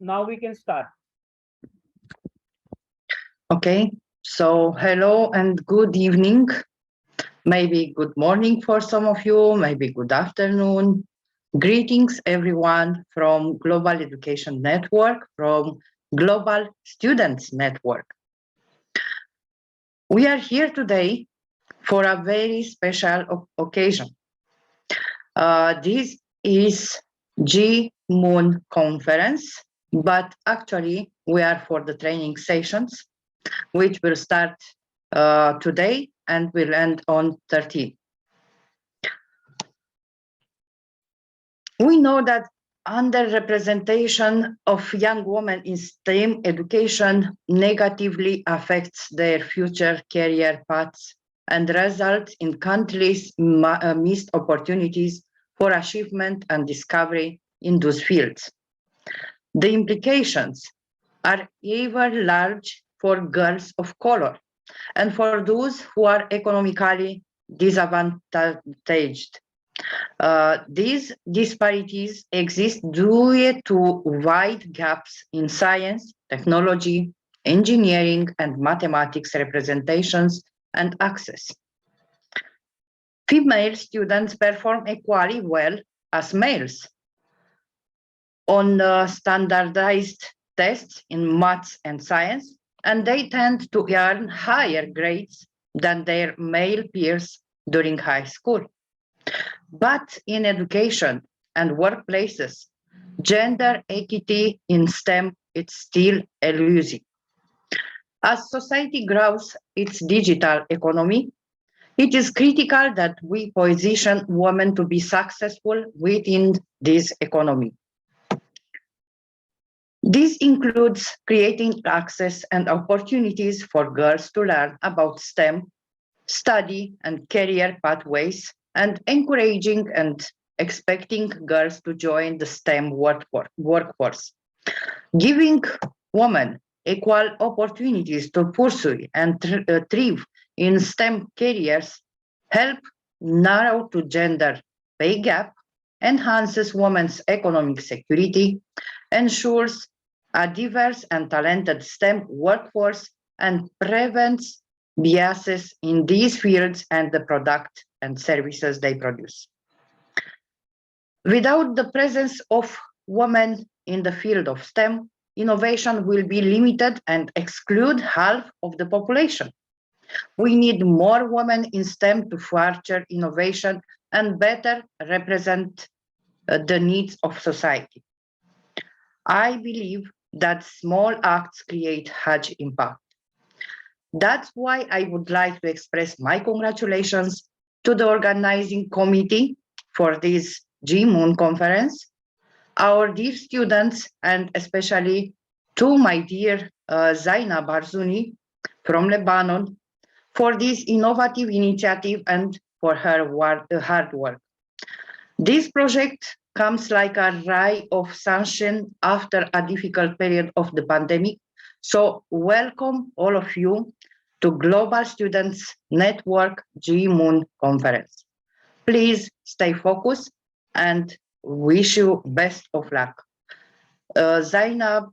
Now we can start. Okay, so hello and good evening. Maybe good morning for some of you, maybe good afternoon. Greetings everyone from Global Education Network, from Global Students Network. We are here today for a very special occasion. This is G-Moon conference, but actually we are for the training sessions, which will start today and will end on 13. We know that underrepresentation of young women in STEM education negatively affects their future career paths and results in countless missed opportunities for achievement and discovery in those fields. The implications are even large for girls of color and for those who are economically disadvantaged. These disparities exist due to wide gaps in science, technology, engineering, and mathematics representations and access. Female students perform equally well as males on standardized tests in maths and science, and they tend to earn higher grades than their male peers during high school. But in education and workplaces, gender equity in STEM is still elusive. As society grows its digital economy, it is critical that we position women to be successful within this economy. This includes creating access and opportunities for girls to learn about STEM, study and career pathways, and encouraging and expecting girls to join the STEM workforce. Giving women equal opportunities to pursue and thrive in STEM careers help narrow to gender pay gap, enhances women's economic security, ensures a diverse and talented STEM workforce, and prevents biases in these fields and the product and services they produce. Without the presence of women in the field of STEM, innovation will be limited and exclude half of the population. We need more women in STEM to foster innovation and better represent the needs of society. I believe that small acts create huge impact. That's why I would like to express my congratulations to the organizing committee for this G-Moon conference, our dear students, and especially to my dear Zaina Barzuni from Lebanon for this innovative initiative and for her hard work. This project comes like a ray of sunshine after a difficult period of the pandemic. So welcome all of you to Global Students Network G-Moon Conference. Please stay focused and wish you best of luck. Zainab,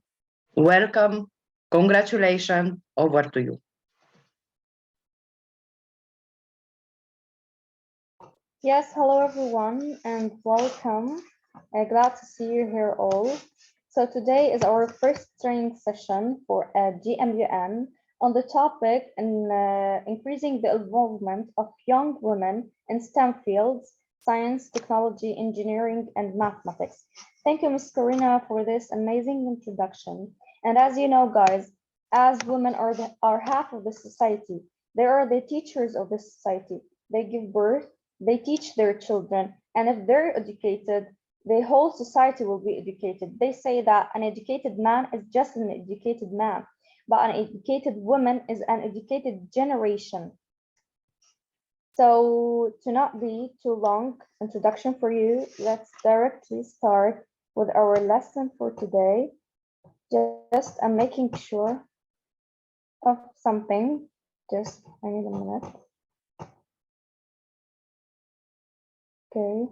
welcome, congratulations, over to you. Yes, hello everyone and welcome. Glad to see you here all. So today is our first training session for GMUN on the topic in increasing the involvement of young women in STEM fields, science, technology, engineering, and mathematics. Thank you, Ms. Karina, for this amazing introduction. And as you know, guys, as women are half of the society, they are the teachers of the society. They give birth, they teach their children, and if they're educated, the whole society will be educated. They say that an educated man is just an educated man, but an educated woman is an educated generation. So to not be too long introduction for you, let's directly start with our lesson for today. Just I'm making sure of something. Just I need a minute. Okay.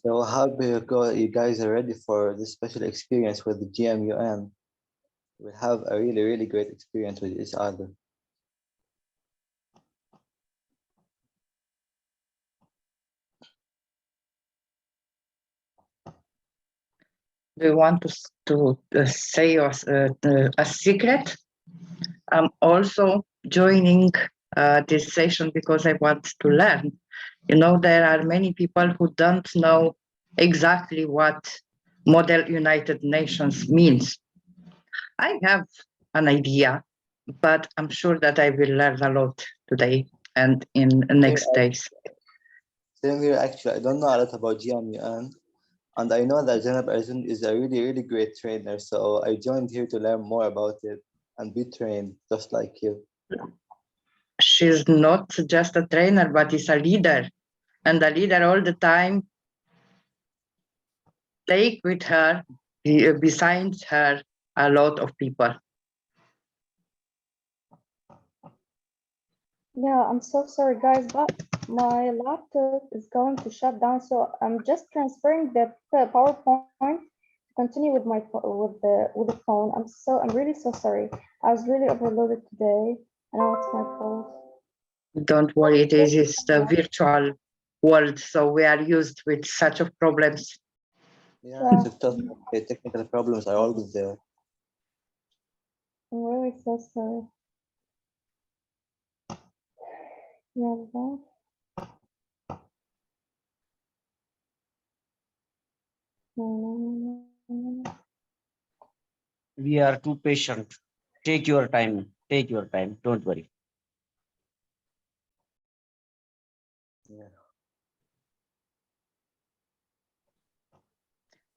So how do you guys are ready for this special experience with the GMUN? We have a really, really great experience with each other. Do you want to say a secret? I'm also joining this session because I want to learn. You know, there are many people who don't know exactly what Model United Nations means. I have an idea, but I'm sure that I will learn a lot today and in the next days. Same here, actually. I don't know a lot about GMUN, and I know that Janab Arjun is a really, really great trainer. So I joined here to learn more about it and be trained just like you. She's not just a trainer, but is a leader. And a leader all the time take with her, besides her, a lot of people. Yeah, I'm so sorry, guys, but my laptop is going to shut down, so I'm just transferring the PowerPoint to continue with my with the phone. I'm really so sorry. I was really overloaded today, and now it's my fault. Don't worry, it is the virtual world, so we are used with such of problems. Yeah, it's just okay, technical problems are always there. I'm really so sorry. Yeah, well. We are too patient. Take your time. Take your time. Don't worry. Yeah.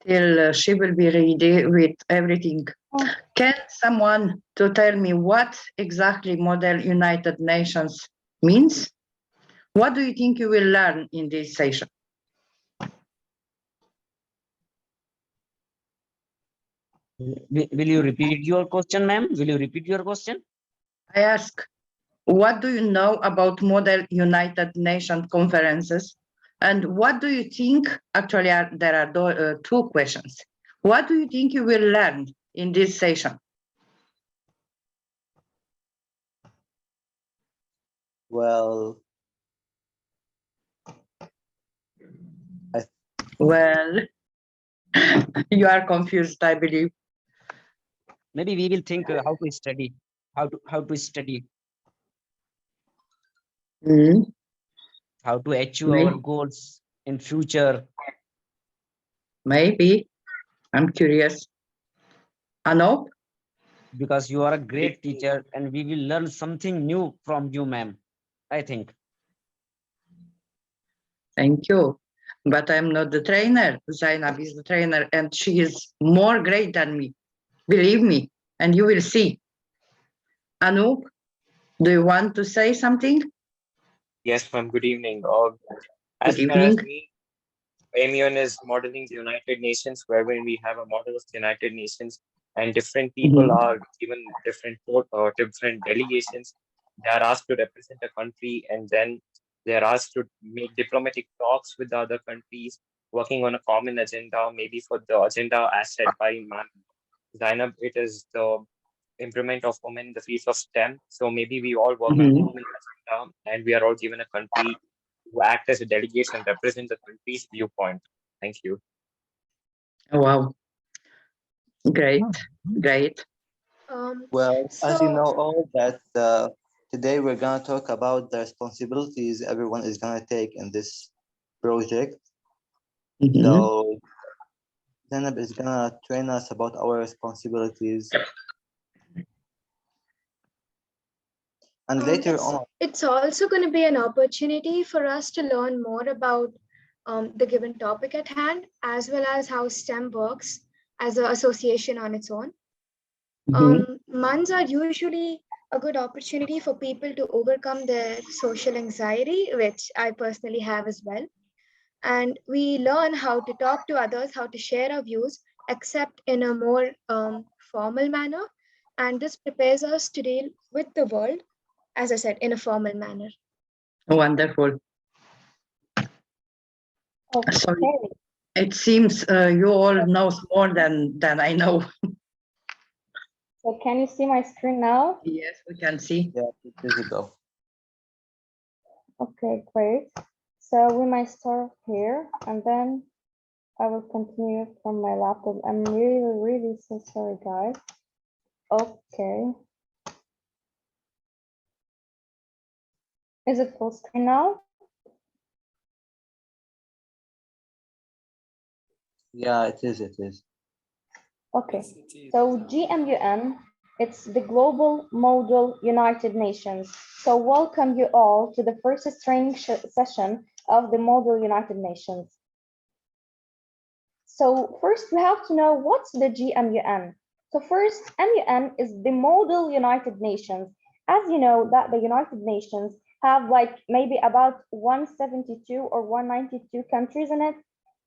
Till she will be ready with everything. Oh. Can someone to tell me what exactly Model United Nations means? What do you think you will learn in this session? Will you repeat your question, ma'am? Will you repeat your question? I ask, what do you know about Model United Nations conferences? And what do you think, actually there are two questions. What do you think you will learn in this session? Well, Well, you are confused, I believe. Maybe we will think how to study, how to study, how to achieve our goals in future. Maybe. I'm curious. Anup? Because you are a great teacher and we will learn something new from you, ma'am. I think. Thank you. But I'm not the trainer. Zainab is the trainer and she is more great than me. Believe me, and you will see. Anup, do you want to say something? Yes, ma'am. Good evening. Good As far as evening. me, AMUN is modeling the United Nations, wherein we have a model of the United Nations, and different people are given different delegations. They are asked to represent a country, and then they are asked to make diplomatic talks with the other countries, working on a common agenda, maybe for the agenda as set by Ma'am Zainab. It is the improvement of women in the field of STEM. So maybe we all work on a common agenda, and we are all given a country to act as a delegate and represent the country's viewpoint. Thank you. Wow. Great, great. well, as you know all that today we're gonna talk about the responsibilities everyone is gonna take in this project. So Zainab is gonna train us about our responsibilities And later on, It's also going to be an opportunity for us to learn more about the given topic at hand, as well as how STEM works as an association on its own. MANs are usually a good opportunity for people to overcome their social anxiety, which I personally have as well. And we learn how to talk to others, how to share our views, except in a more formal manner. And this prepares us to deal with the world, as I said, in a formal manner. Wonderful. Sorry, Okay. it seems you all know more than I know. So can you see my screen now? Yes, we can see. yeah, it's visible. Okay, great. So we might start here and then I will continue from my laptop. I'm really, really so sorry, guys. Okay. Is it full screen now? Yeah, it is. It is. Okay. So GMUN, it's the Global Model United Nations. So welcome you all to the first training session of the Model United Nations. So first we have to know what's the GMUN. So first, MUN is the Model United Nations. As you know that the United Nations have like maybe about 172 or 192 countries in it.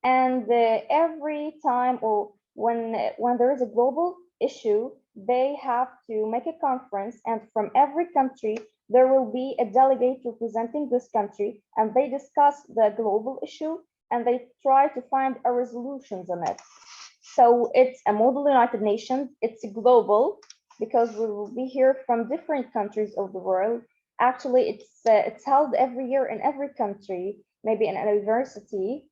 And every time or when there is a global issue, they have to make a conference, and from every country, there will be a delegate representing this country, and they discuss the global issue and they try to find a resolutions on it. So it's a Model United Nations, it's global because we will be here from different countries of the world. Actually, it's held every year in every country, maybe in a university,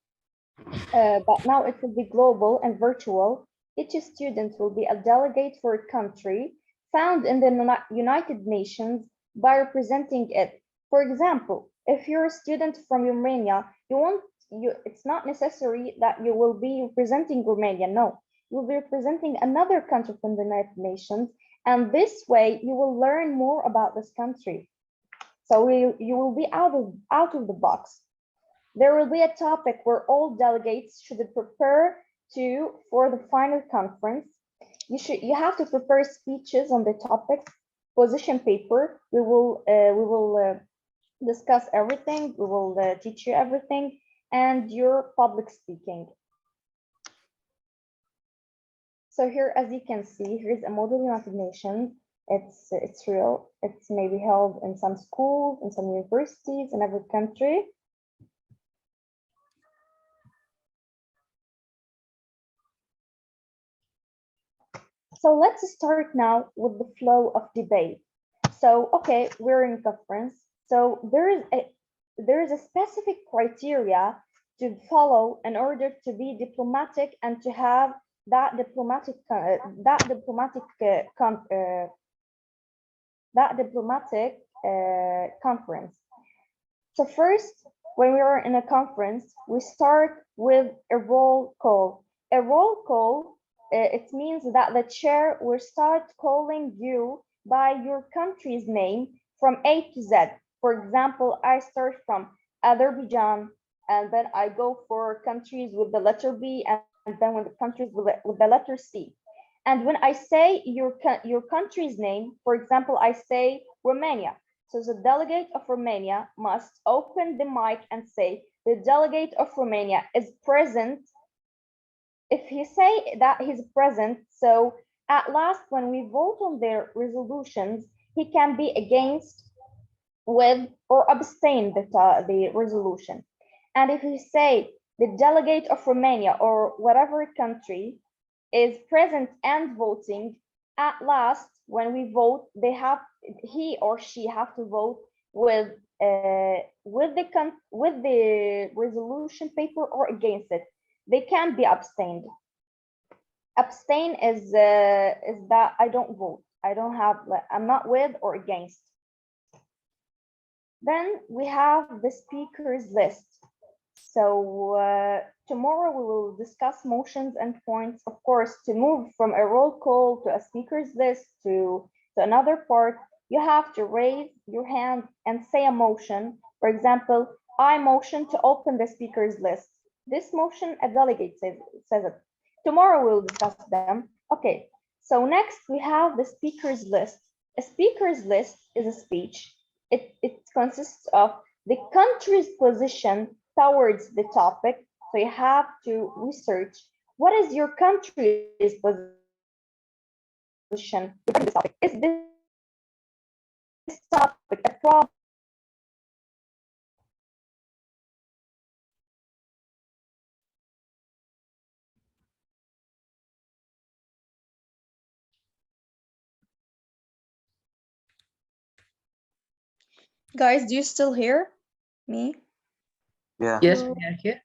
but now it will be global and virtual. Each student will be a delegate for a country found in the United Nations by representing it. For example, if you're a student from Romania, it's not necessary that you will be representing Romania. No, you'll be representing another country from the United Nations, and this way you will learn more about this country. So you will be out of the box. There will be a topic where all delegates should prepare for the final conference. You have to prepare speeches on the topics, position paper. We will discuss everything. We will teach you everything, and your public speaking. So here, as you can see, here's a Model United Nations. It's real. It's maybe held in some schools, in some universities, in every country. So let's start now with the flow of debate. So, okay, we're in conference. So there is a specific criteria to follow in order to be diplomatic and to have that diplomatic conference. So first, when we are in a conference, we start with a roll call. A roll call, it means that the chair will start calling you by your country's name from A to Z. For example, I start from Azerbaijan, and then I go for countries with the letter B, and then with the countries with the letter C. And when I say your country's name, for example, I say Romania. So the delegate of Romania must open the mic and say, the delegate of Romania is present. If he say that he's present, so at last, when we vote on their resolutions, he can be against, with, or abstain the resolution. And if he say the delegate of Romania or whatever country is present and voting, at last, when we vote, he or she have to vote with the resolution paper or against it. They can be abstained. Abstain is that I don't vote. I'm not with or against. Then we have the speakers list. So tomorrow we will discuss motions and points, of course, to move from a roll call to a speakers list to another part. you have to raise your hand and say a motion. For example, I motion to open the speakers list. This motion, a delegate says it. Tomorrow we'll discuss them. Okay, so next we have the speakers list. A speakers list is a speech. It consists of the country's position towards the topic. So you have to research what is your country's position regarding this topic. Is this topic a problem? Guys, do you still hear me? Yeah. Yes, we are here.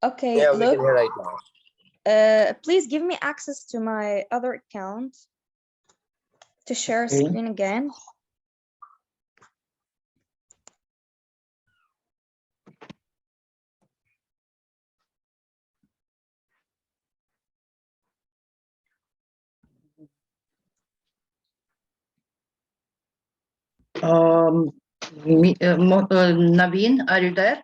Okay, Yeah, we look, can hear right now. please give me access to my other account to share Okay. screen again. Naveen, are you there?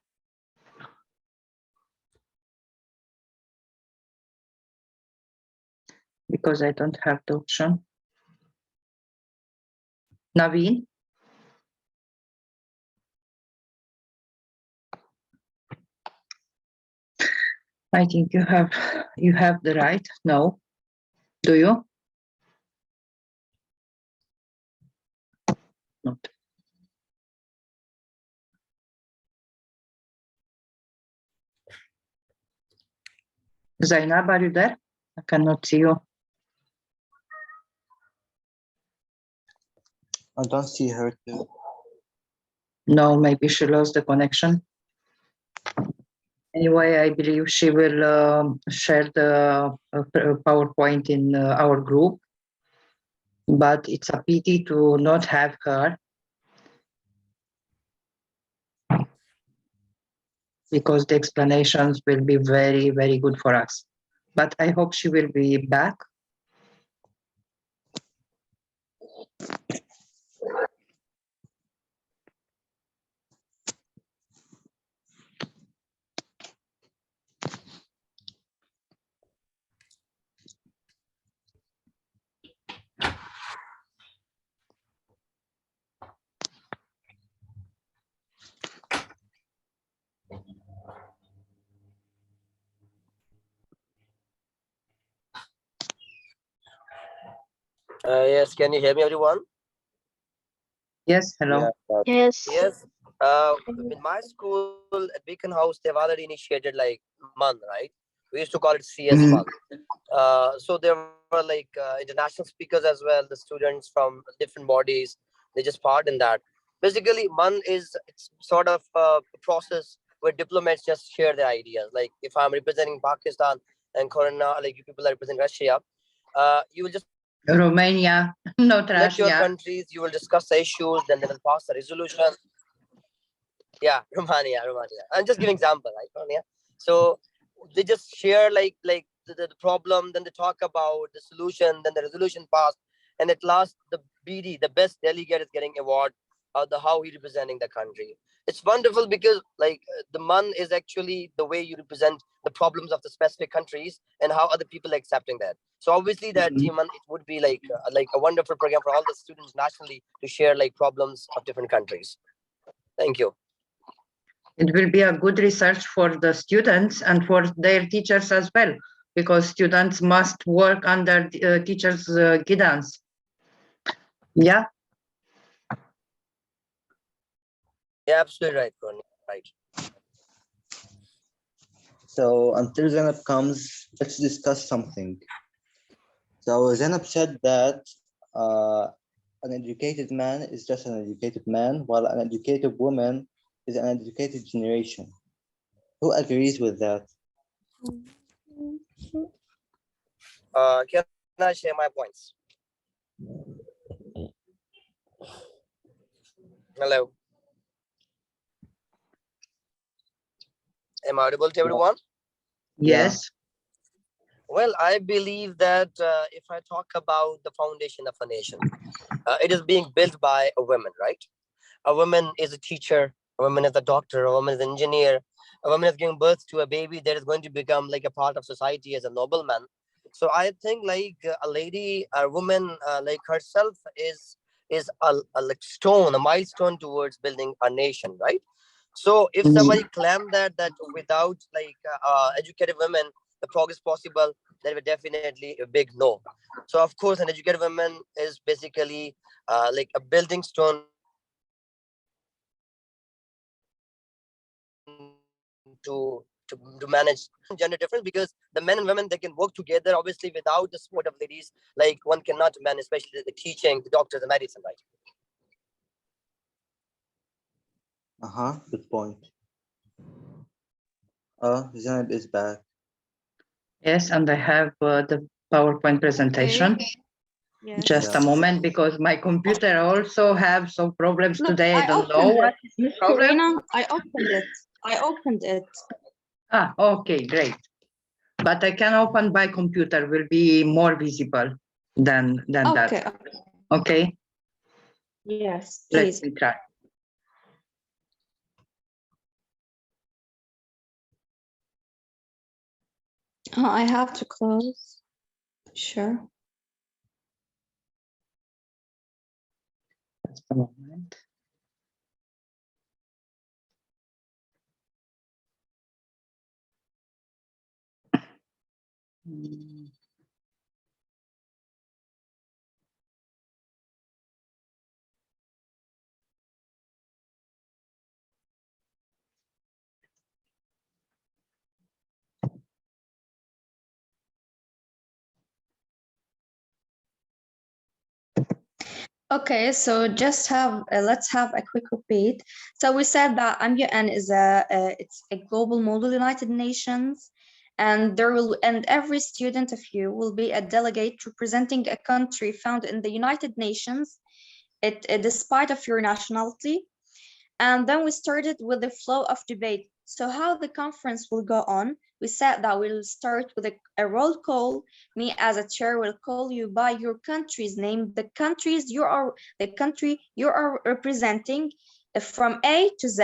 Because I don't have the option. Naveen? I think you have the right. No. Do you? Not. Zainab, are you there? I cannot see you. I don't see her too. No, maybe she lost the connection. Anyway, I believe she will share the PowerPoint in our group, but it's a pity to not have her because the explanations will be very, very good for us. But I hope she will be back. Yes, can you hear me, everyone? Yes, hello. Yeah. Yes. Yes. In my school at Beacon House, they've already initiated like month, right? We used to call it CS Mhm. month. So there were like international speakers as well, the students from different bodies. They just part in that. Basically, month is it's sort of a process where diplomats just share their ideas. Like if I'm representing Pakistan and Corona, like you people are representing Russia, you will just Romania, not select your Russia. countries. You will discuss the issues. Then they will pass a resolution. Yeah, Romania. I'm just giving example, right? Romania. So they just share like the problem, then they talk about the solution, then the resolution passed, and at last the BD, the best delegate, is getting award the how he representing the country. It's wonderful because the MAN is actually the way you represent the problems of the specific countries and how other people are accepting that. So obviously that Mhm. TMAN, it would be like a wonderful program for all the students nationally to share like problems of different countries. Thank you. It will be a good research for the students and for their teachers as well, because students must work under teachers' guidance. Yeah, Yeah, absolutely right, Courtney. Right. So until Zainab comes, let's discuss something. So Zainab said that an educated man is just an educated man, while an educated woman is an educated generation. Who agrees with that? Can I share my points? Hello. Am I audible to everyone? yes. Well, I believe that if I talk about the foundation of a nation, it is being built by a woman, right? A woman is a teacher, a woman is a doctor, a woman is an engineer, a woman is giving birth to a baby that is going to become like a part of society as a nobleman. So I think like a lady, a woman like herself is a like stone, a milestone towards building a nation, right? So if somebody claim that without like educated women, the progress possible, that would definitely a big no. So of course, an educated woman is basically like a building stone to manage gender difference, because the men and women, they can work together. Obviously, without the support of ladies, like one cannot manage, especially the teaching, the doctor, the medicine, right? Good point. Zainab is back. Yes, and I have the PowerPoint presentation. Yes. Just a moment, because my computer also have some problems Look, today. I don't know opened what it. is the Miss problem. Karina, I opened it. I opened it. Ah, okay, great. But I can open by computer, will be more visible than that. Okay. Okay, Yes, let please. me try. I have to close. Sure. Just a moment. Mm. Okay, so just have let's have a quick repeat. So we said that MUN is it's a global model United Nations, and every student of you will be a delegate representing a country found in the United Nations, despite of your nationality. And then we started with the flow of debate. So how the conference will go on, we said that we'll start with a roll call. Me as a chair will call you by your country's name, the country you are representing, from A to Z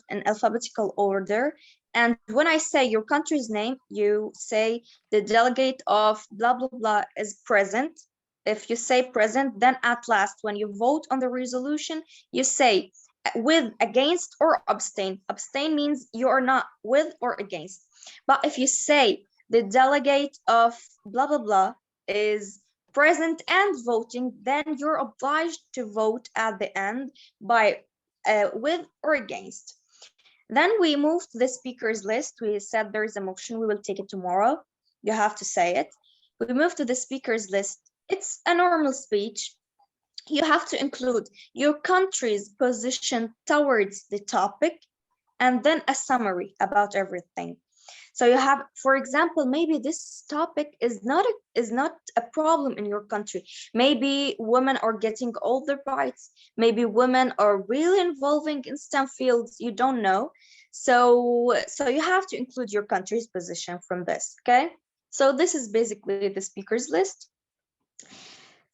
in alphabetical order. And when I say your country's name, you say the delegate of blah, blah, blah is present. If you say present, then at last, when you vote on the resolution, you say with, against, or abstain. Abstain means you are not with or against. But if you say the delegate of blah, blah, blah is present and voting, then you're obliged to vote at the end by with or against. Then we moved to the speakers list. We said there is a motion, we will take it tomorrow. You have to say it. We moved to the speakers list. It's a normal speech. You have to include your country's position towards the topic, and then a summary about everything. So you have, for example, maybe this topic is not a problem in your country. Maybe women are getting all their rights. Maybe women are really involving in STEM fields. You don't know. So you have to include your country's position from this. Okay. So this is basically the speakers list.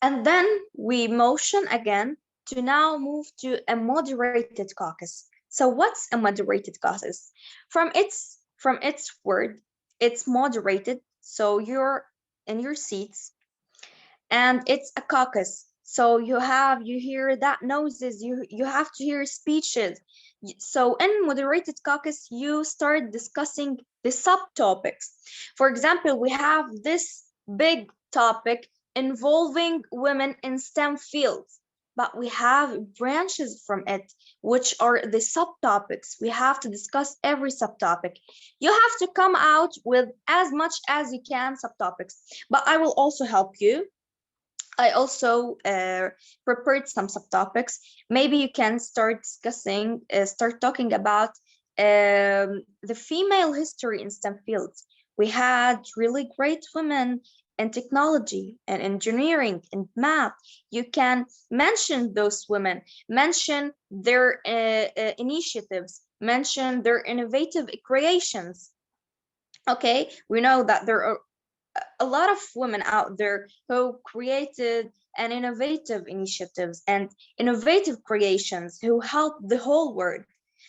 And then we motion again to now move to a moderated caucus. So what's a moderated caucus? From its word, it's moderated. So you're in your seats, and it's a caucus. So you hear that noises, you have to hear speeches. So in moderated caucus, you start discussing the subtopics. For example, we have this big topic involving women in STEM fields, but we have branches from it, which are the subtopics. We have to discuss every subtopic. You have to come out with as much as you can subtopics, but I will also help you. I also prepared some subtopics. Maybe you can start talking about the female history in STEM fields. We had really great women in technology and engineering and math. You can mention those women, mention their initiatives, mention their innovative creations. Okay, we know that there are a lot of women out there who created an innovative initiatives and innovative creations who help the whole world.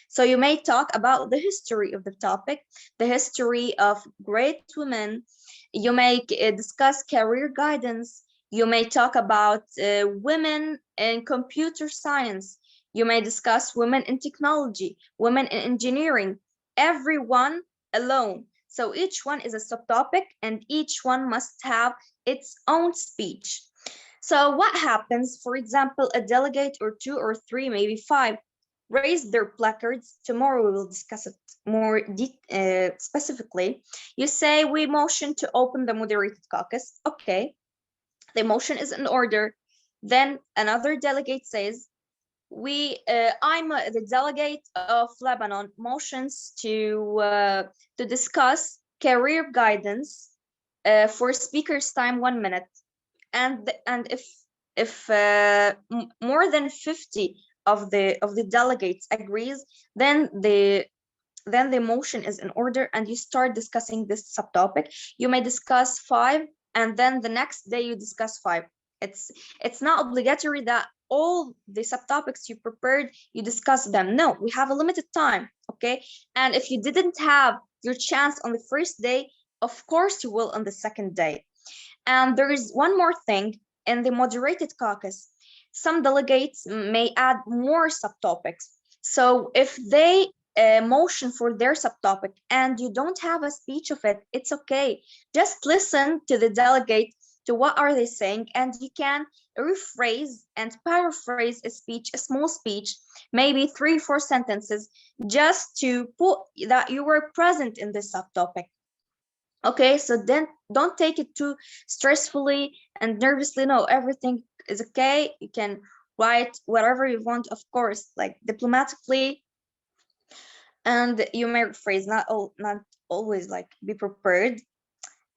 So you may talk about the history of the topic, the history of great women. You may discuss career guidance. You may talk about women in computer science. You may discuss women in technology, women in engineering, everyone alone. So each one is a subtopic and each one must have its own speech. So what happens, for example, a delegate or two or three, maybe five, raise their placards. Tomorrow we will discuss it more specifically. You say we motion to open the moderated caucus. Okay, the motion is in order. Then another delegate says, I'm the delegate of Lebanon, motions to discuss career guidance for speaker's time 1 minute, and if more than 50 of the delegates agrees, then the motion is in order, and you start discussing this subtopic. You may discuss 5, and then the next day you discuss 5. It's not obligatory that all the subtopics you prepared you discuss them. No, we have a limited time, okay? And if you didn't have your chance on the first day, of course you will on the second day. And there is one more thing in the moderated caucus. Some delegates may add more subtopics. So if they motion for their subtopic and you don't have a speech of it, it's okay. Just listen to the delegate, to what are they saying, and you can rephrase and paraphrase a speech, a small speech, maybe 3-4 sentences, just to put that you were present in this subtopic. Okay, so then don't take it too stressfully and nervously. No, everything is okay. You can write whatever you want, of course, like diplomatically, and you may rephrase, not always like be prepared.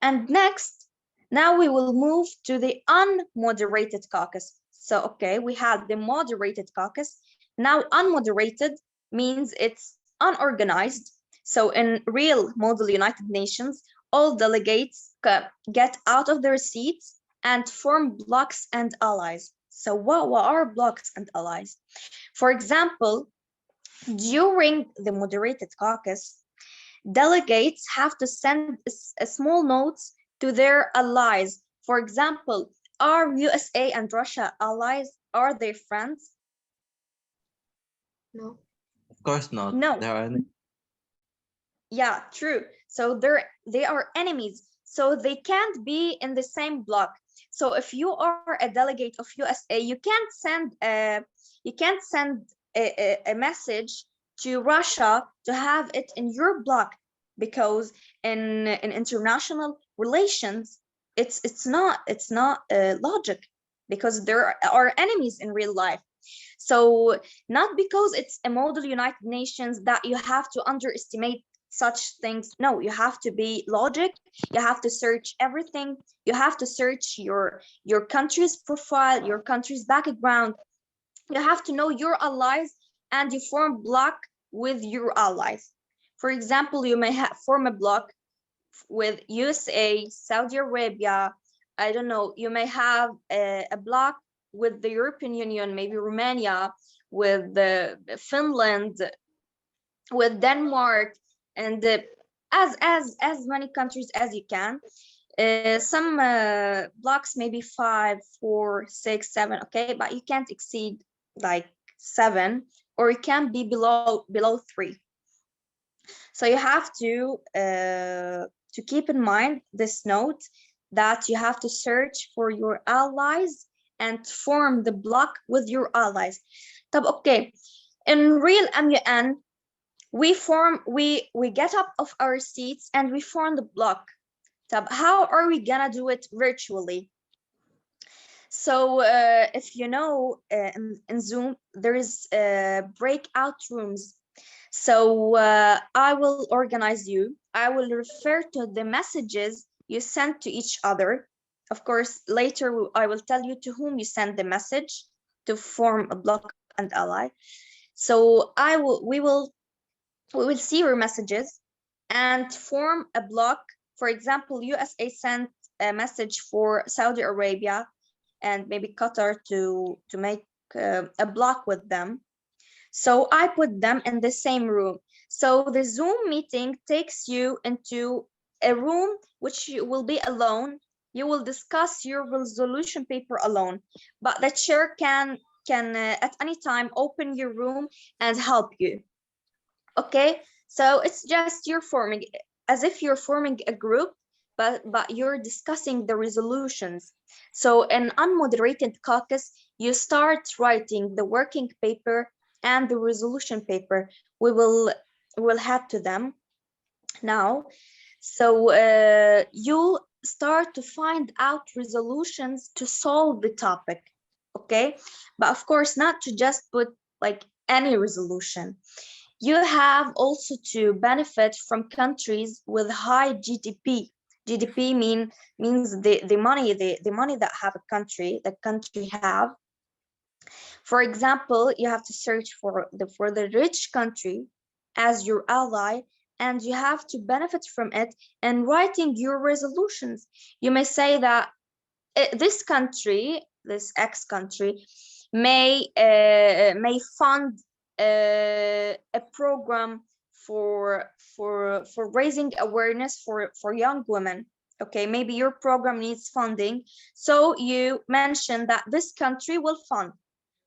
And next, now we will move to the unmoderated caucus. So, okay, we had the moderated caucus. Now unmoderated means it's unorganized. So in real Model United Nations, all delegates get out of their seats and form blocks and allies. So what are blocks and allies? For example, during the moderated caucus, delegates have to send a small notes to their allies. For example, are USA and Russia allies? Are they friends? No. Of course not. No. There are Yeah, true. So they are enemies. So they can't be in the same block. So if you are a delegate of USA, you can't send a message to Russia to have it in your block, because in international relations, it's not logic, because there are enemies in real life. So not because it's a model United Nations that you have to underestimate such things. No, you have to be logic. You have to search everything. You have to search your country's profile, your country's background. You have to know your allies, and you form block with your allies. For example, you may form a block with USA, Saudi Arabia. I don't know. You may have a block with the European Union, maybe Romania, with Finland, with Denmark, and as many countries as you can. Some blocks maybe 5, 4, 6, 7, okay, but you can't exceed like 7, or it can be below 3. So you have to keep in mind this note, that you have to search for your allies and form the block with your allies. Okay, in real MUN, we get up of our seats and we form the block. How are we gonna do it virtually? So if you know, in Zoom there is breakout rooms. So I will organize you. I will refer to the messages you sent to each other. Of course, later I will tell you to whom you send the message to form a block and ally. So we will see your messages and form a block. For example, USA sent a message for Saudi Arabia and maybe Qatar to make a block with them. So I put them in the same room. So the Zoom meeting takes you into a room which you will be alone. You will discuss your resolution paper alone, but the chair can at any time open your room and help you. Okay, so it's just you're forming as if you're forming a group, but you're discussing the resolutions. So in unmoderated caucus, you start writing the working paper and the resolution paper. We'll head to them now. So you'll start to find out resolutions to solve the topic. Okay, but of course not to just put like any resolution. You have also to benefit from countries with high GDP. GDP means the money that have a country, the country have. For example, you have to search for the rich country as your ally, and you have to benefit from it in writing your resolutions. You may say that this country, this X country, may fund a program for raising awareness for young women. Okay, maybe your program needs funding, so you mention that this country will fund,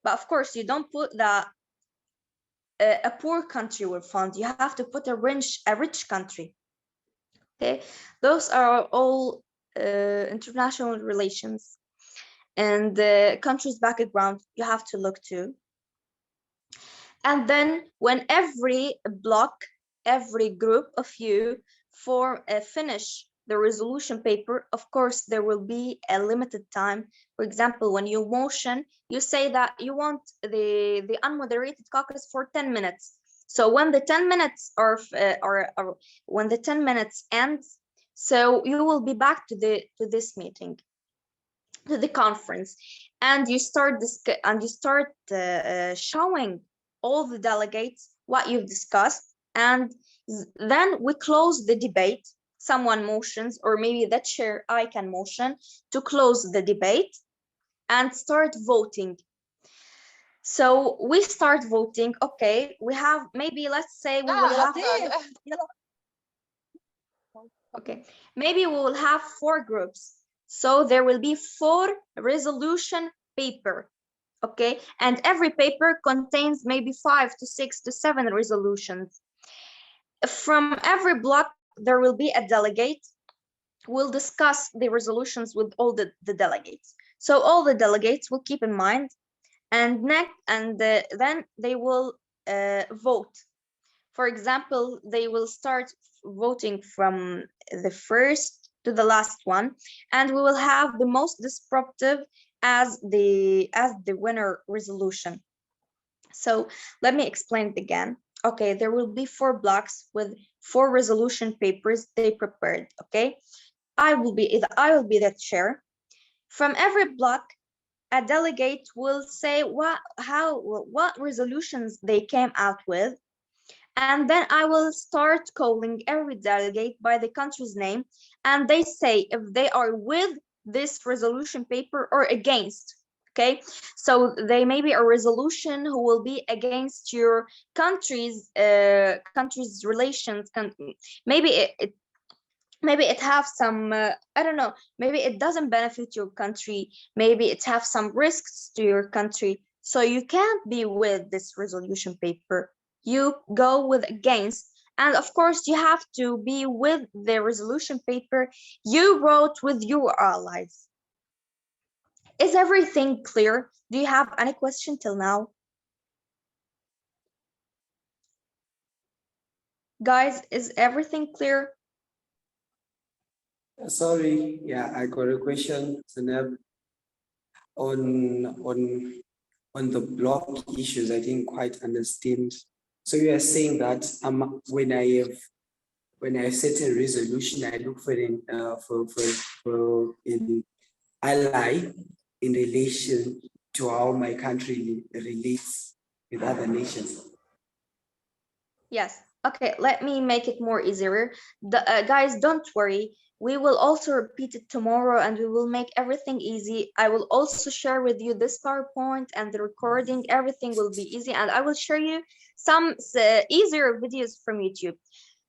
but of course you don't put that a poor country will fund. You have to put a rich country. Okay, those are all international relations and the country's background you have to look to. And then when every block, every group of you finish the resolution paper, of course, there will be a limited time. For example, when you motion, you say that you want the unmoderated caucus for 10 minutes. So when the 10 minutes when the 10 minutes ends, so you will be back to this meeting, to the conference, and you start showing all the delegates what you've discussed, and then we close the debate. Someone motions, or maybe the chair, I can motion to close the debate and start voting. So we start voting. Okay, we have maybe, let's say we will have okay, maybe we will have 4 groups. So there will be 4 resolution paper. Okay, and every paper contains maybe 5 to 6 to 7 resolutions. From every block, there will be a delegate. We'll discuss the resolutions with all the delegates. So all the delegates will keep in mind, and then they will vote. For example, they will start voting from the first to the last one, and we will have the most disruptive as the winner resolution. So let me explain it again. Okay, there will be 4 blocks with 4 resolution papers they prepared. Okay, I will be the chair. From every block, a delegate will say what resolutions they came out with, and then I will start calling every delegate by the country's name, and they say if they are with this resolution paper or against. Okay, so they may be a resolution who will be against your country's relations. Maybe it have some I don't know, maybe it doesn't benefit your country, maybe it have some risks to your country, so you can't be with this resolution paper. You go with against, and of course you have to be with the resolution paper you wrote with your allies. Is everything clear? Do you have any question till now? Guys, is everything clear? Sorry, yeah, I got a question, Zanab, on the block issues. I didn't quite understand. So you are saying that when I set a resolution, I look for an ally in relation to how my country relates with other nations. Yes, Okay, let me make it more easier. Guys, don't worry. We will also repeat it tomorrow and we will make everything easy. I will also share with you this PowerPoint and the recording. Everything will be easy and I will share you some easier videos from YouTube.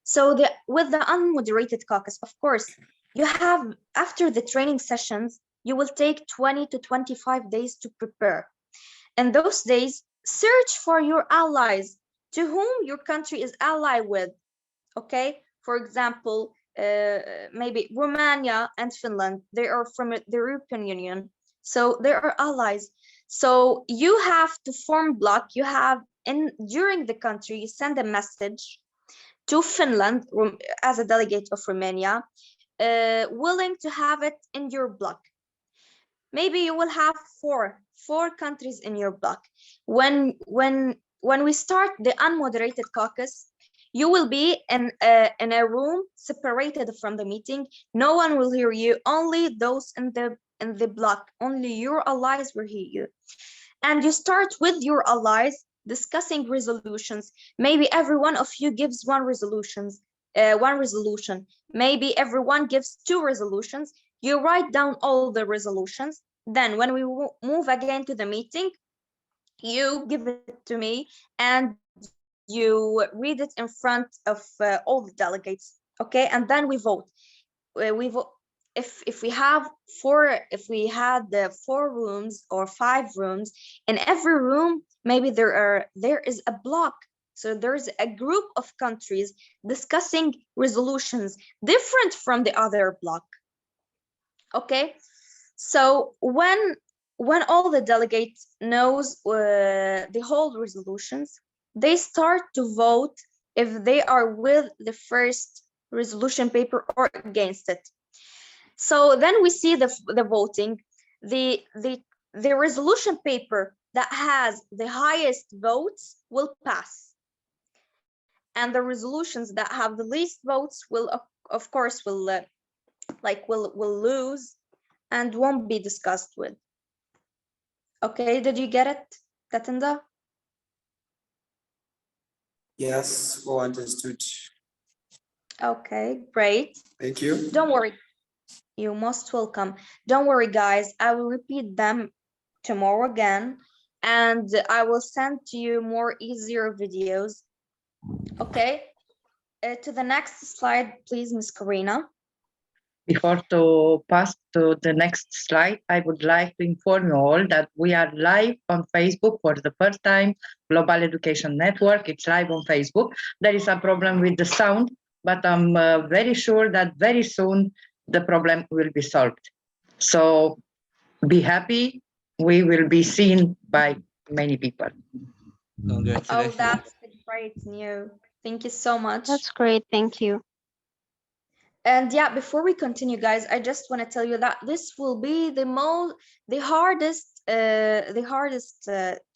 So with the unmoderated caucus, of course, you have, after the training sessions, you will take 20 to 25 days to prepare. And those days, search for your allies to whom your country is allied with. Okay, for example, maybe Romania and Finland, they are from the European Union, so they are allies. So you have to form block. You have during the country, you send a message to Finland as a delegate of Romania, willing to have it in your block. Maybe you will have four countries in your block. When we start the unmoderated caucus, you will be in a room separated from the meeting. No one will hear you. Only those in the block. Only your allies will hear you. And you start with your allies discussing resolutions. Maybe every one of you gives one resolution. Maybe everyone gives two resolutions. You write down all the resolutions. Then when we move again to the meeting, you give it to me and you read it in front of all the delegates. Okay, and then we vote. We vote. If we have if we had the 4 rooms or 5 rooms, in every room maybe there is a block. So there's a group of countries discussing resolutions different from the other block. Okay, so when all the delegates knows the whole resolutions, they start to vote if they are with the first resolution paper or against it. So then we see the voting. The resolution paper that has the highest votes will pass, and the resolutions that have the least votes will of course will lose and won't be discussed with. Okay, did you get it, Tatinda? Yes, all understood. Okay, great. Thank you. Don't worry. You're most welcome. Don't worry, guys. I will repeat them tomorrow again, and I will send to you more easier videos. Okay. To the next slide, please, Ms. Karina. Before to pass to the next slide, I would like to inform you all that we are live on Facebook for the first time. Global Education Network, it's live on Facebook. There is a problem with the sound, but I'm very sure that very soon the problem will be solved. So be happy. We will be seen by many people. Oh, that's great news. Thank you so much. That's great. Thank you. And yeah, before we continue, guys, I just want to tell you that this will be the hardest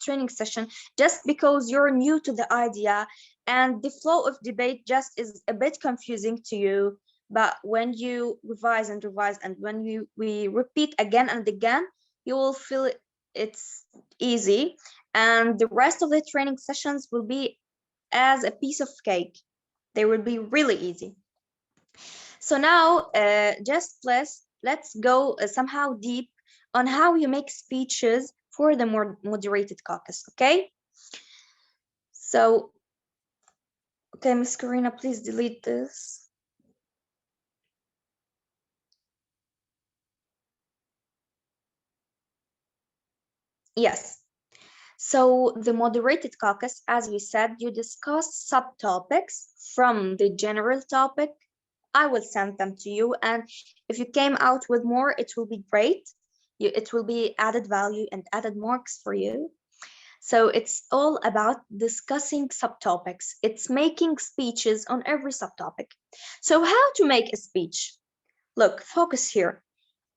training session, just because you're new to the idea and the flow of debate just is a bit confusing to you. But when you revise and when we repeat again and again, you will feel it's easy, and the rest of the training sessions will be as a piece of cake. They will be really easy. So now, just let's go somehow deep on how you make speeches for the more moderated caucus, okay? So, okay, Ms. Karina, please delete this. Yes. So the moderated caucus, as we said, you discuss subtopics from the general topic. I will send them to you, and if you came out with more, it will be great. It will be added value and added marks for you. So it's all about discussing subtopics. It's making speeches on every subtopic. So how to make a speech? Look, focus here.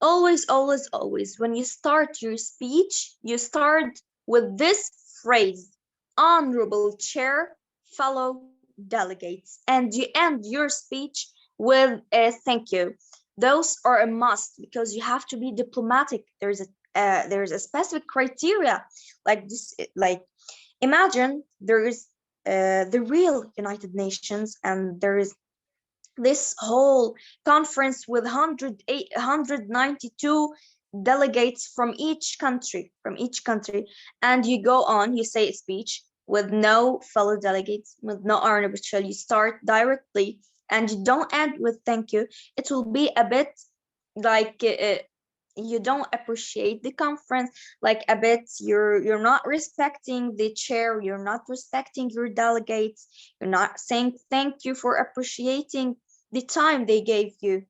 Always, always, always, when you start your speech, you start with this phrase, Honorable Chair, fellow delegates, and you end your speech with a thank you. Those are a must because you have to be diplomatic. There's a specific criteria like this. Like imagine there is the real United Nations, and there is this whole conference with 192 delegates from each country, and you go on, you say a speech with no fellow delegates, with no arbitral. You start directly and you don't end with thank you. It will be a bit like you don't appreciate the conference, like a bit you're not respecting the chair, you're not respecting your delegates, you're not saying thank you for appreciating the time they gave you.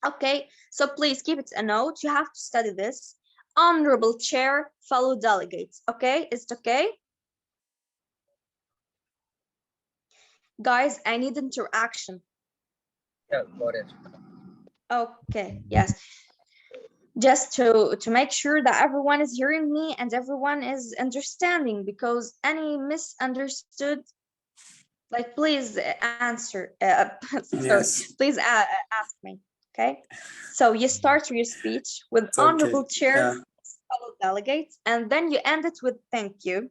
Okay, so please keep it a note. You have to study this. Honorable chair, fellow delegates. Okay, is it okay? Guys, I need interaction. Yeah, got it. Okay, yes. Just to make sure that everyone is hearing me and everyone is understanding, because any misunderstood, like, please answer. Sorry, Yes. please ask me. Okay, so you start your speech with It's okay. honorable chair, Yeah. fellow delegates, and then you end it with thank you.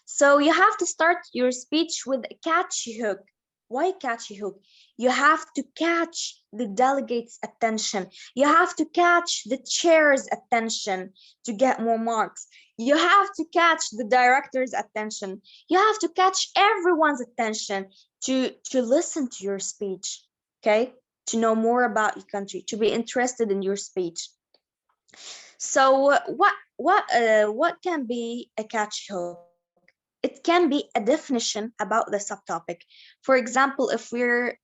So you have to start your speech with a catchy hook. Why catchy hook? You have to catch the delegates' attention. You have to catch the chair's attention to get more marks. You have to catch the director's attention. You have to catch everyone's attention to listen to your speech, okay? To know more about your country, to be interested in your speech. So what can be a catchy hook? It can be a definition about the subtopic. For example, if the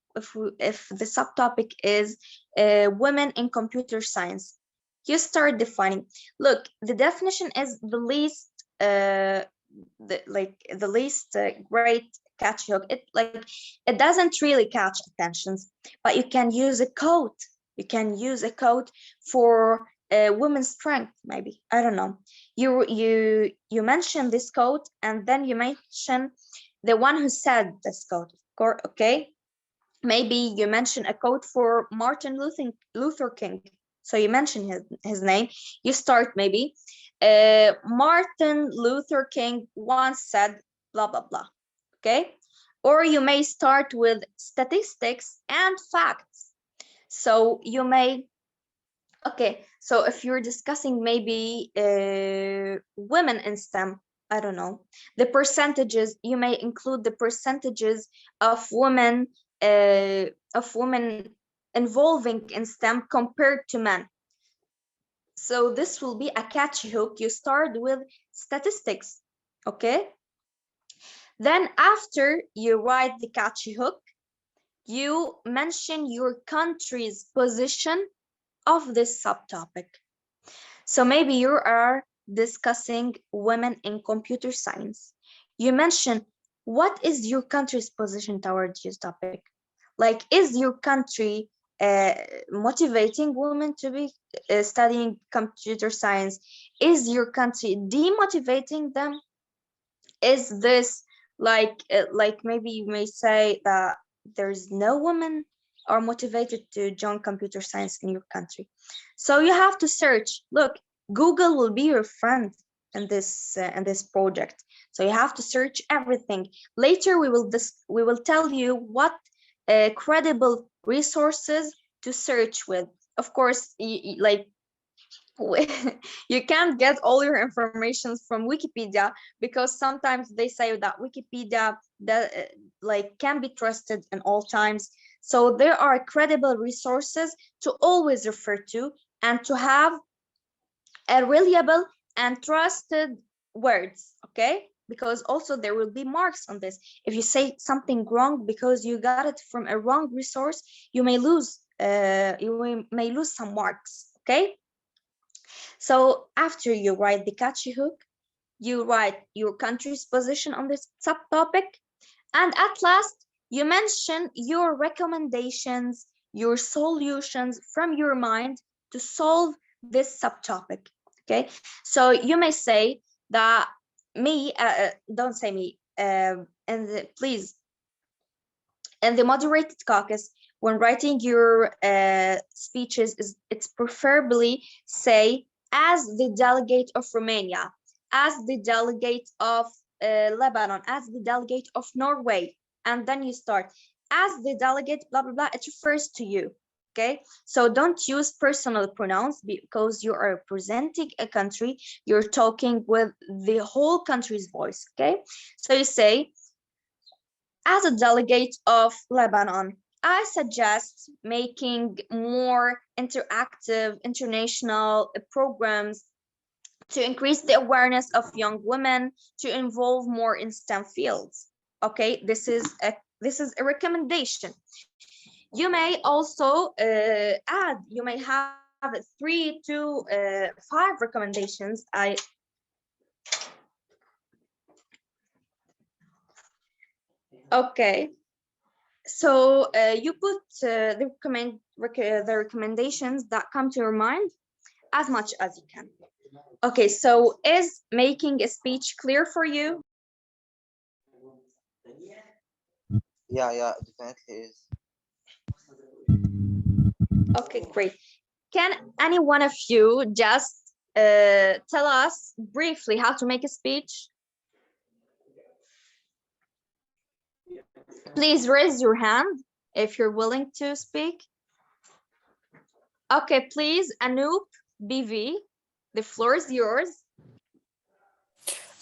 subtopic is women in computer science, you start defining. Look, the definition is the least great catchy hook. It doesn't really catch attentions, but you can use a quote. You can use a quote for women's strength, maybe. I don't know. You mention this quote, and then you mention the one who said this quote. Okay, maybe you mention a quote for Martin Luther King. So you mention his name. You start maybe, Martin Luther King once said blah blah blah. Okay, or you may start with statistics and facts. So you may. Okay, so if you're discussing maybe women in STEM, I don't know, the percentages, you may include the percentages of women involving in STEM compared to men. So this will be a catchy hook. You start with statistics, okay? Then after you write the catchy hook, you mention your country's position of this subtopic. So maybe you are discussing women in computer science. You mention, what is your country's position towards this topic? Like, is your country motivating women to be studying computer science? Is your country demotivating them? Is this like maybe you may say that there's no women are motivated to join computer science in your country. So you have to search. Look, Google will be your friend in this project. So you have to search everything. Later we will tell you what credible resources to search with. Of course, you can't get all your information from Wikipedia, because sometimes they say that Wikipedia can be trusted in all times. So there are credible resources to always refer to, and to have a reliable and trusted words, okay? Because also there will be marks on this. If you say something wrong because you got it from a wrong resource, you may lose some marks, okay? So after you write the catchy hook, you write your country's position on this subtopic, and at last you mention your recommendations, your solutions from your mind to solve this subtopic. Okay, so you may say that don't say me, please, in the moderated caucus, when writing your speeches, it's preferably say, as the delegate of Romania, as the delegate of Lebanon, as the delegate of Norway, and then you start as the delegate, blah, blah, blah, it refers to you. Okay, so don't use personal pronouns because you are representing a country, you're talking with the whole country's voice. Okay, so you say, as a delegate of Lebanon, I suggest making more interactive international programs to increase the awareness of young women, to involve more in STEM fields. Okay, this is a recommendation. You may also add, you may have 3 to 5 recommendations. Okay, so you put the recommendations that come to your mind as much as you can. Okay, so is making a speech clear for you? Yeah, definitely is. Okay, great. Can any one of you just tell us briefly how to make a speech? Please raise your hand if you're willing to speak. Okay, please, Anoop, BV, the floor is yours.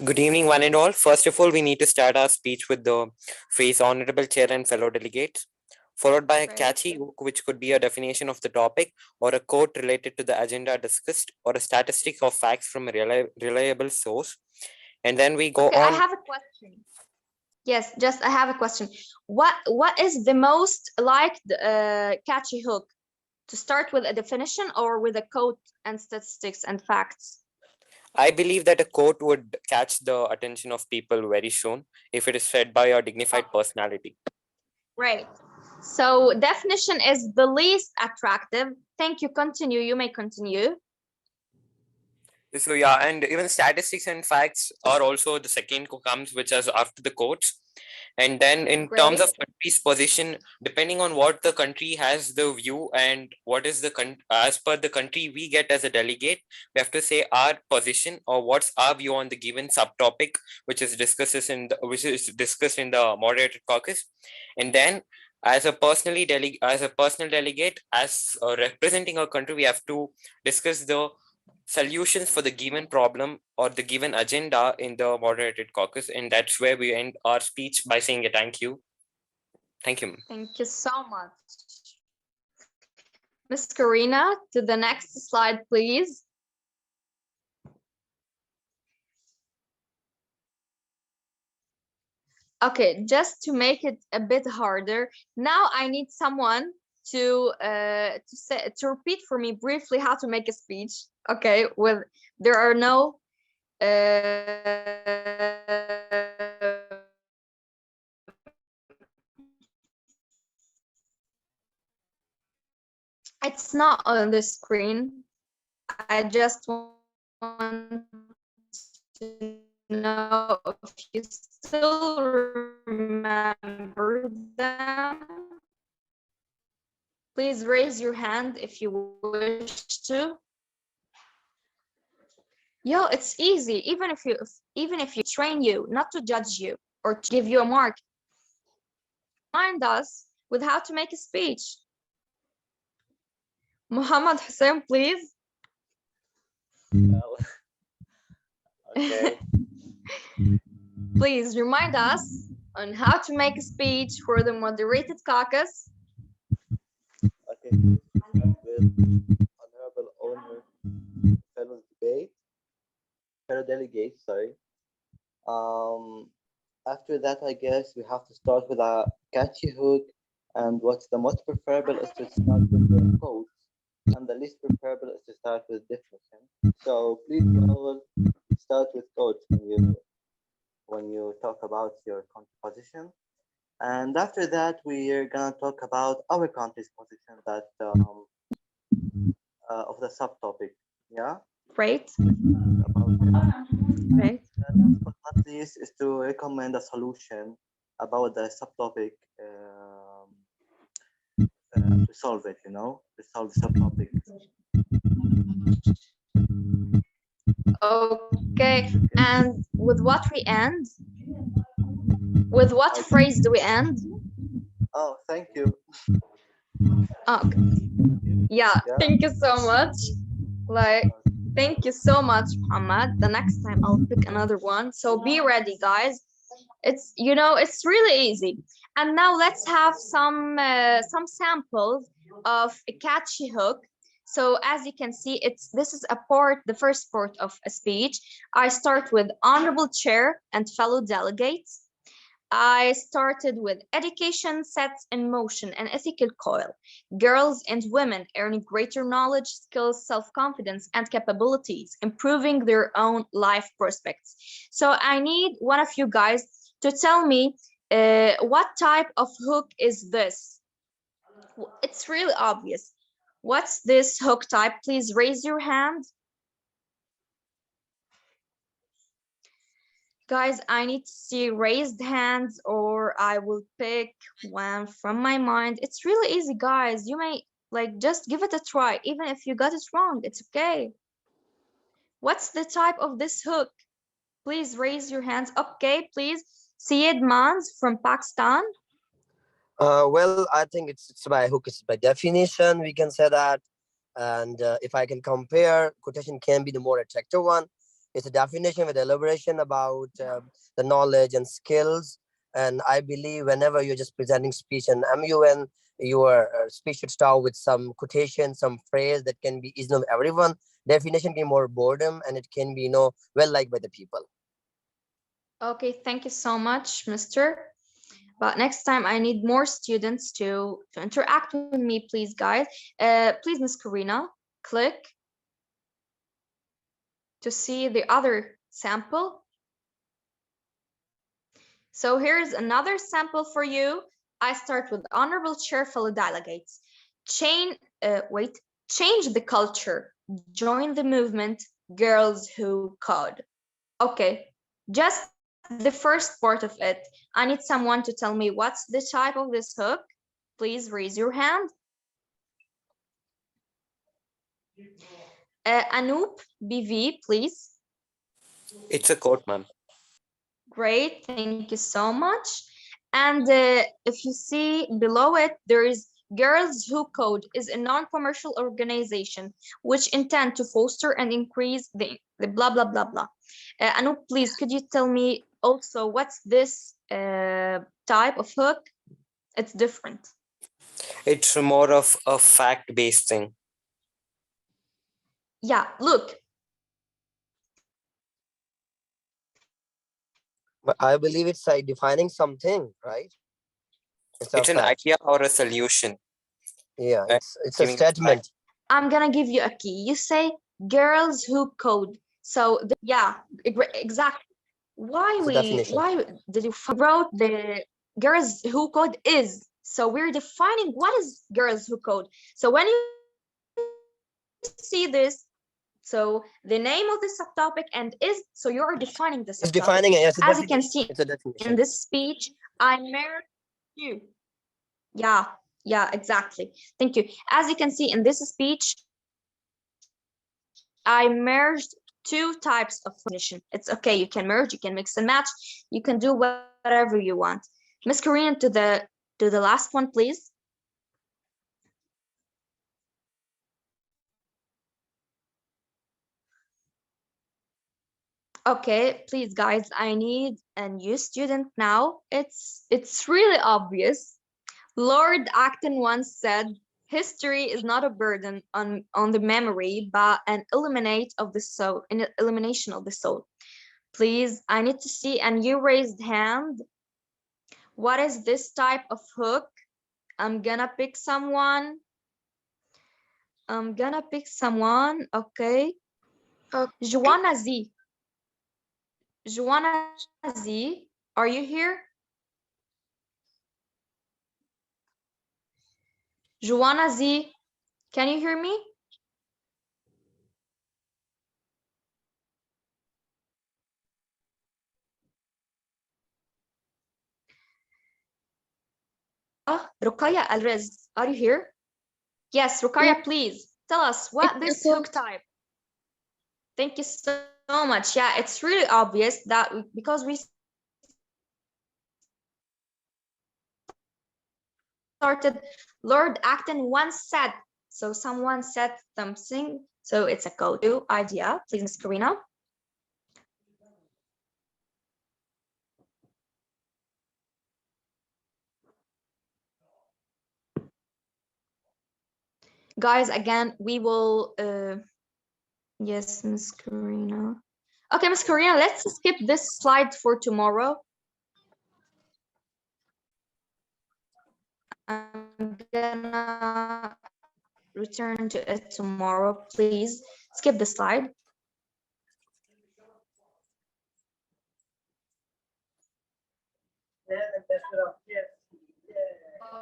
Good evening, one and all. First of all, we need to start our speech with the phrase Honorable Chair and fellow delegates, followed by a Right. catchy hook, which could be a definition of the topic or a quote related to the agenda discussed or a statistic or facts from a reliable source. And then we go Okay, on. I have a question. Yes, just I have a question. What is the most liked catchy hook? To start with a definition or with a quote and statistics and facts? I believe that a quote would catch the attention of people very soon if it is said by a dignified personality. Right. So definition is the least attractive. Thank you. Continue. You may continue. So yeah, and even statistics and facts are also the second comes, which is after the quotes. And then in terms of country's position, depending on what the country has the view and what is the as per the country we get as a delegate, we have to say our position or what's our view on the given subtopic, which is discussed in the moderated caucus. And then as a personal delegate, as representing our country, we have to discuss the solutions for the given problem or the given agenda in the moderated caucus, and that's where we end our speech by saying a thank you. Thank you. Thank you so much. Ms. Karina, to the next slide, please. Okay, just to make it a bit harder, now I need someone to repeat for me briefly how to make a speech. Okay, with there are no it's not on the screen. I just want to know if you still remember them. Please raise your hand if you wish to. Yo, it's easy. Even if you train you, not to judge you or to give you a mark. Remind us with how to make a speech. Muhammad Hussein, please. Well, okay. Please remind us on how to make a speech for the moderated caucus. Okay, so start with honorable owner, fellow delegates, sorry. After that, I guess we have to start with a catchy hook, and what's the most preferable is to start with the quotes, and the least preferable is to start with definition. So please, all start with quotes when you talk about your country position. And after that, we're gonna talk about our country's position that of the subtopic. Yeah. Great. Right. Last but not least is to recommend a solution about the subtopic to solve it. To solve the subtopic. Okay. And with what we end, With what phrase do we end? Oh, thank you. Okay. Yeah, Yeah. thank you so much. Like, thank you so much, Muhammad. The next time I'll pick another one. So be ready, guys. It's it's really easy. And now let's have some samples of a catchy hook. So as you can see, this is the first part of a speech. I start with honorable chair and fellow delegates. I started with education sets in motion an ethical coil. Girls and women earning greater knowledge, skills, self-confidence, and capabilities, improving their own life prospects. So I need one of you guys to tell me what type of hook is this? It's really obvious. What's this hook type? Please raise your hand. Guys, I need to see raised hands or I will pick one from my mind. It's really easy, guys. You may just give it a try. Even if you got it wrong, it's okay. What's the type of this hook? Please raise your hands. Okay, please. Syed Mans from Pakistan. Well, I think it's by hook. It's by definition, we can say that. And if I can compare, quotation can be the more attractive one. It's a definition with elaboration about the knowledge and skills. And I believe whenever you're just presenting speech in MUN, your speech should start with some quotation, some phrase that can be easy of everyone. Definition can be more boredom and it can be, well liked by the people. Okay, thank you so much, Mr. But next time I need more students to interact with me, please, guys. Please, Miss Karina, click to see the other sample. So here's another sample for you. I start with honorable chair, fellow delegates. Change the culture, join the movement, girls who code. Okay, just the first part of it. I need someone to tell me what's the type of this hook. Please raise your hand. Anoop BV, please. It's a quote, ma'am. Great, thank you so much. And if you see below it, there is Girls Who Code is a non-commercial organization which intend to foster and increase the blah, blah, blah, blah. Anoop, please, could you tell me also what's this type of hook? It's different. It's more of a fact-based thing. Yeah, look. But I believe it's like defining something, right? It's an idea or a solution. Yeah, it's a statement. I'm gonna give you a key. You say Girls Who Code. So yeah, exactly. Why did you wrote the Girls Who Code is? So we're defining what is Girls Who Code. So when you see this, so the name of the subtopic and is, so you're defining the subtopic. It's defining it. Yes, as you can see in this speech, I merged you. Yeah, exactly. Thank you. As you can see in this speech, I merged two types of definition. It's okay. You can merge, you can mix and match, you can do whatever you want. Miss Korean, to the last one, please. Okay, please, guys, I need a new student now. It's really obvious. Lord Acton once said, history is not a burden on the memory, but an elimination of the soul. Please, I need to see a new raised hand. What is this type of hook? I'm gonna pick someone. Okay. Joanna Z. Joanna Z, are you here? Joanna Z, can you hear me? Rukaya Alrez, are you here? Yes, Rukaya, please tell us what this hook type. Thank you so much. Yeah, it's really obvious that because we started. Lord Acton once said, so someone said something, so it's a go-to idea. Please, Ms. Karina. Guys, again, we will, yes, Ms. Karina. Okay, Ms. Karina, let's skip this slide for tomorrow. I'm gonna return to it tomorrow. Please skip the slide.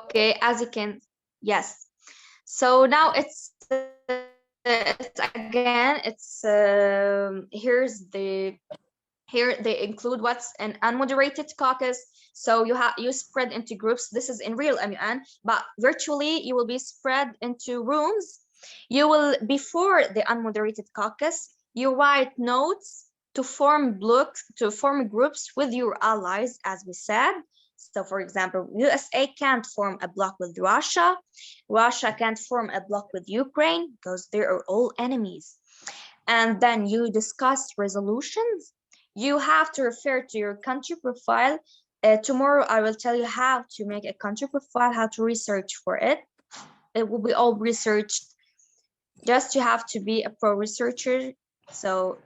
Okay, as you can, yes. So now it's again, it's here they include what's an unmoderated caucus. So you spread into groups. This is in real MUN, but virtually you will be spread into rooms. You will, before the unmoderated caucus, you write notes to form blocks, to form groups with your allies, as we said. So for example, USA can't form a bloc with Russia. Russia can't form a bloc with Ukraine because they are all enemies. And then you discuss resolutions. You have to refer to your country profile. Tomorrow I will tell you how to make a country profile, how to research for it. It will be all researched. Just you have to be a pro researcher. So,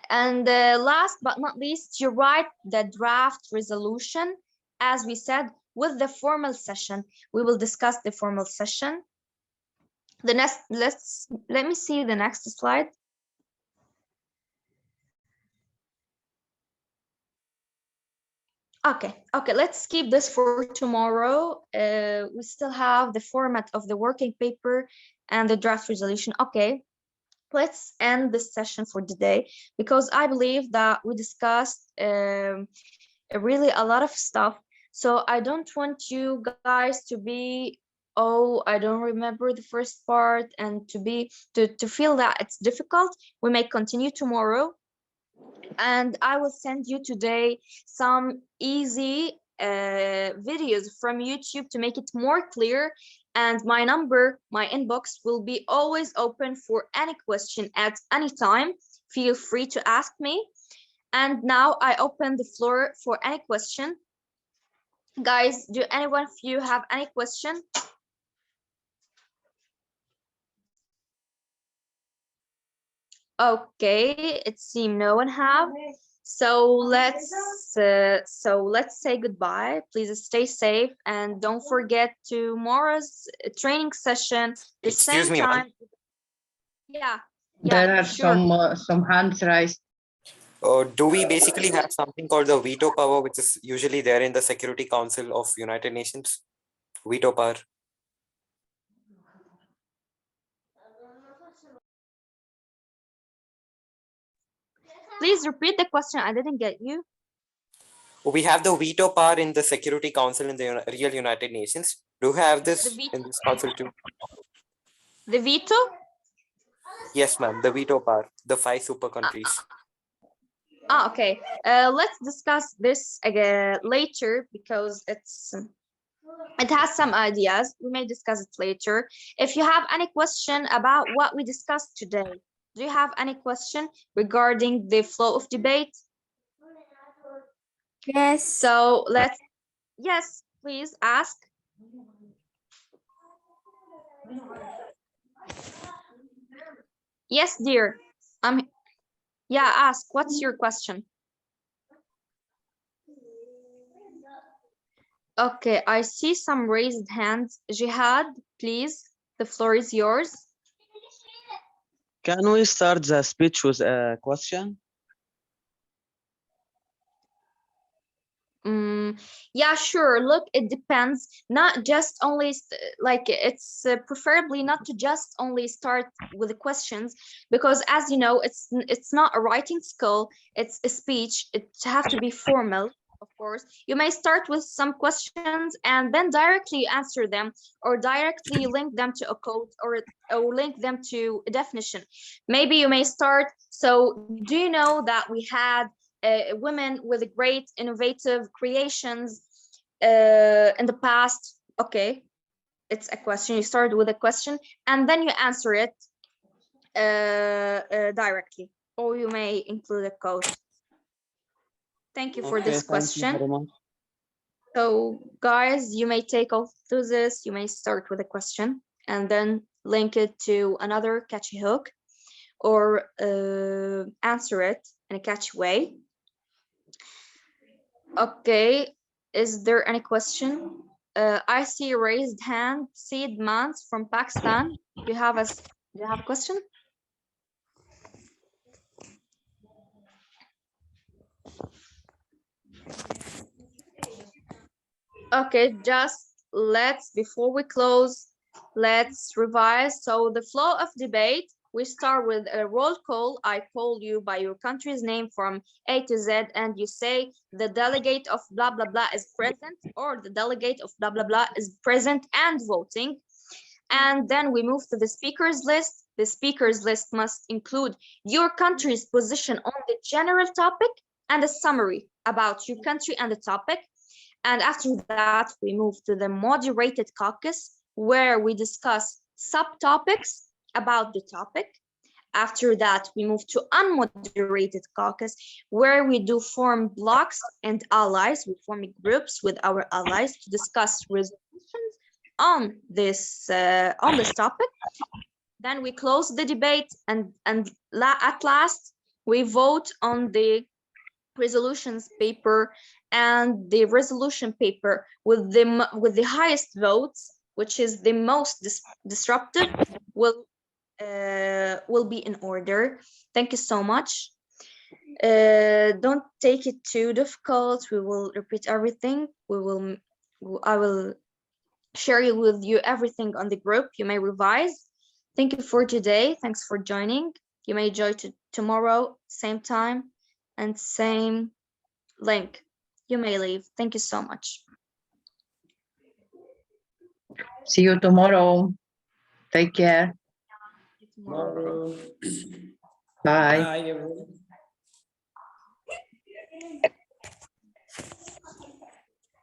and last but not least, you write the draft resolution, as we said, with the formal session. We will discuss the formal session. The next, let me see the next slide. Okay, let's keep this for tomorrow. We still have the format of the working paper and the draft resolution. Okay, let's end this session for today, because I believe that we discussed really a lot of stuff. So I don't want you guys to be, oh, I don't remember the first part, and to feel that it's difficult. We may continue tomorrow. And I will send you today some easy videos from YouTube to make it more clear. And my number, my inbox will be always open for any question at any time. Feel free to ask me. And now I open the floor for any question. Guys, do any one of you have any question? Okay, it seems no one have. So let's say goodbye. Please stay safe and don't forget tomorrow's training session. The Excuse same me, time. Yeah. There are sure. some hands raised. Do we basically have something called the veto power, which is usually there in the Security Council of United Nations? Veto power. Please repeat the question. I didn't get you. We have the veto power in the Security Council in the real United Nations. Do you have this in this council too? The veto? Yes, ma'am. The veto power, the 5 super countries. Okay. Let's discuss this again later, because it has some ideas. We may discuss it later. If you have any question about what we discussed today, do you have any question regarding the flow of debate? Yes. So yes, please ask. Yes, dear. Yeah, ask. What's your question? Okay, I see some raised hands. Jihad, please, the floor is yours. Can we start the speech with a question? Yeah, sure. Look, it depends. Not just only like it's preferably not to just only start with the questions, because as you know, it's not a writing skill. It's a speech. It have to be formal. Of course, you may start with some questions and then directly answer them, or directly link them to a code, or link them to a definition. Maybe you may start. So, do you know that we had women with great innovative creations in the past? Okay, it's a question. You start with a question and then you answer it directly, or you may include a quote. Thank you for this Okay, thank you very question. much. So guys, you may take off through this. You may start with a question and then link it to another catchy hook, or answer it in a catchy way. Okay, is there any question? I see a raised hand, Seed Mans from Pakistan. Do you have a question? Okay, before we close, let's revise. So the flow of debate, we start with a roll call. I call you by your country's name from A to Z, and you say the delegate of blah, blah, blah is present, or the delegate of blah, blah, blah is present and voting. And then we move to the speakers list. The speakers list must include your country's position on the general topic and a summary about your country and the topic. And after that, we move to the moderated caucus, where we discuss subtopics about the topic. After that, we move to unmoderated caucus, where we do form blocks and allies. We form groups with our allies to discuss resolutions on this topic. Then we close the debate, and at last we vote on the resolutions paper, and the resolution paper with the highest votes, which is the most disruptive, will be in order. Thank you so much. Don't take it too difficult. We will repeat everything. I will share with you everything on the group. You may revise. Thank you for today. Thanks for joining. You may join tomorrow, same time and same link. You may leave. Thank you so much. See you tomorrow. Take care. Tomorrow. Bye. Bye, everyone.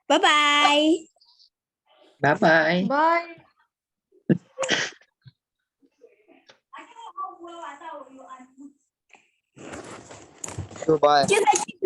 Bye-bye. Bye-bye. Bye. Goodbye. Chưa thấy